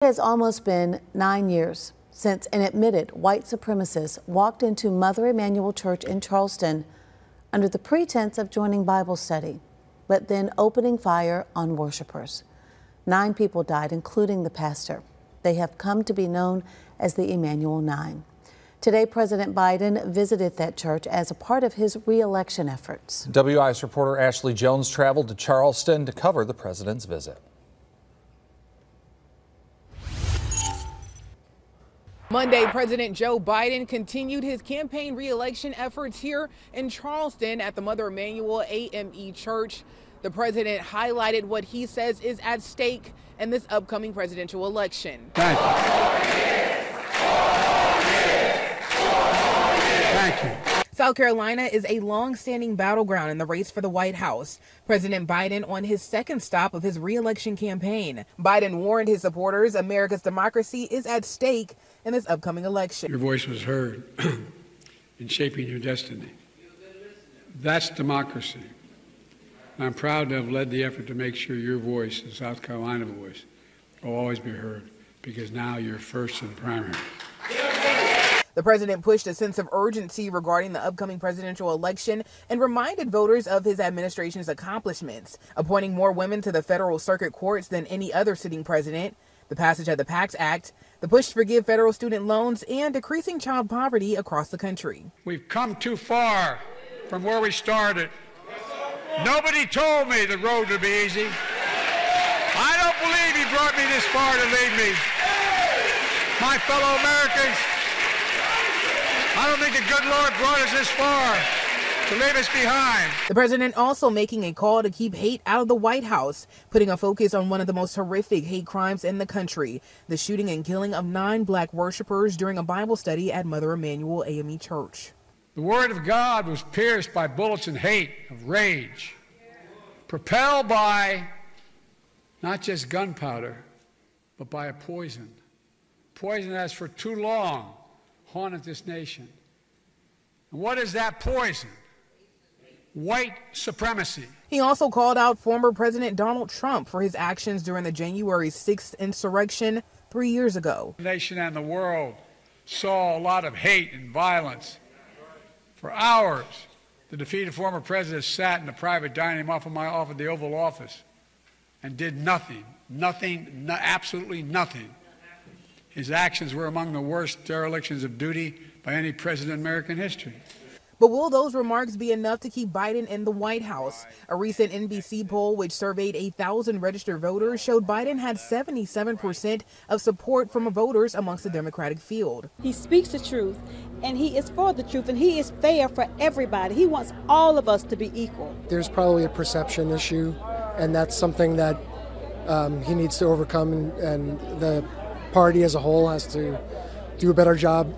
It has almost been 9 years since an admitted white supremacist walked into Mother Emanuel Church in Charleston under the pretense of joining Bible study, but then opening fire on worshipers. 9 people died, including the pastor. They have come to be known as the Emanuel Nine. Today, President Biden visited that church as a part of his re-election efforts. WIS reporter Ashley Jones traveled to Charleston to cover the president's visit. Monday, President Joe Biden continued his campaign re-election efforts here in Charleston at the Mother Emanuel AME Church. The president highlighted what he says is at stake in this upcoming presidential election. Thank you. South Carolina is a long-standing battleground in the race for the White House. President Biden on his second stop of his re-election campaign. Biden warned his supporters America's democracy is at stake in this upcoming election. Your voice was heard in shaping your destiny. That's democracy. I'm proud to have led the effort to make sure your voice, the South Carolina voice, will always be heard, because now you're first and primary. The president pushed a sense of urgency regarding the upcoming presidential election and reminded voters of his administration's accomplishments, appointing more women to the federal circuit courts than any other sitting president, the passage of the PACT Act, the push to forgive federal student loans, and decreasing child poverty across the country. We've come too far from where we started. Nobody told me the road would be easy. I don't believe he brought me this far to leave me. My fellow Americans, I don't think the good Lord brought us this far to leave us behind. The president also making a call to keep hate out of the White House, putting a focus on one of the most horrific hate crimes in the country, the shooting and killing of 9 black worshipers during a Bible study at Mother Emanuel AME Church. The word of God was pierced by bullets of hate, of rage, propelled by not just gunpowder, but by a poison. Poison that has for too long haunted this nation. And what is that poison? White supremacy. He also called out former President Donald Trump for his actions during the January 6th insurrection 3 years ago. The nation and the world saw a lot of hate and violence. For hours, the defeated former president sat in the private dining room off of the Oval Office and did nothing, absolutely nothing. His actions were among the worst derelictions of duty by any president in American history. But will those remarks be enough to keep Biden in the White House? A recent NBC poll, which surveyed 1,000 registered voters, showed Biden had 77% of support from voters amongst the Democratic field. He speaks the truth, and he is for the truth, and he is fair for everybody. He wants all of us to be equal. There's probably a perception issue, and that's something that he needs to overcome, and the party as a whole has to do a better job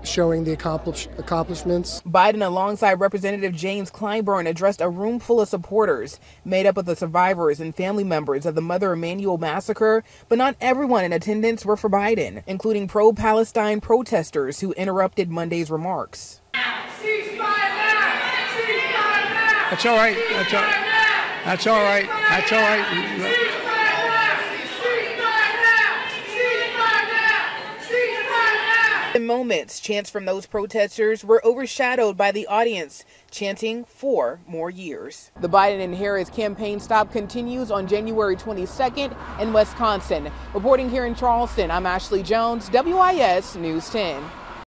showing the accomplishments. Biden, alongside Representative James Clyburn, addressed a room full of supporters made up of the survivors and family members of the Mother Emanuel massacre, but not everyone in attendance were for Biden, including pro-Palestine protesters who interrupted Monday's remarks. That's all right. That's all right. That's all right. In moments, chants from those protesters were overshadowed by the audience chanting 4 more years. The Biden and Harris campaign stop continues on January 22nd in Wisconsin. Reporting here in Charleston, I'm Ashley Jones, WIS News 10.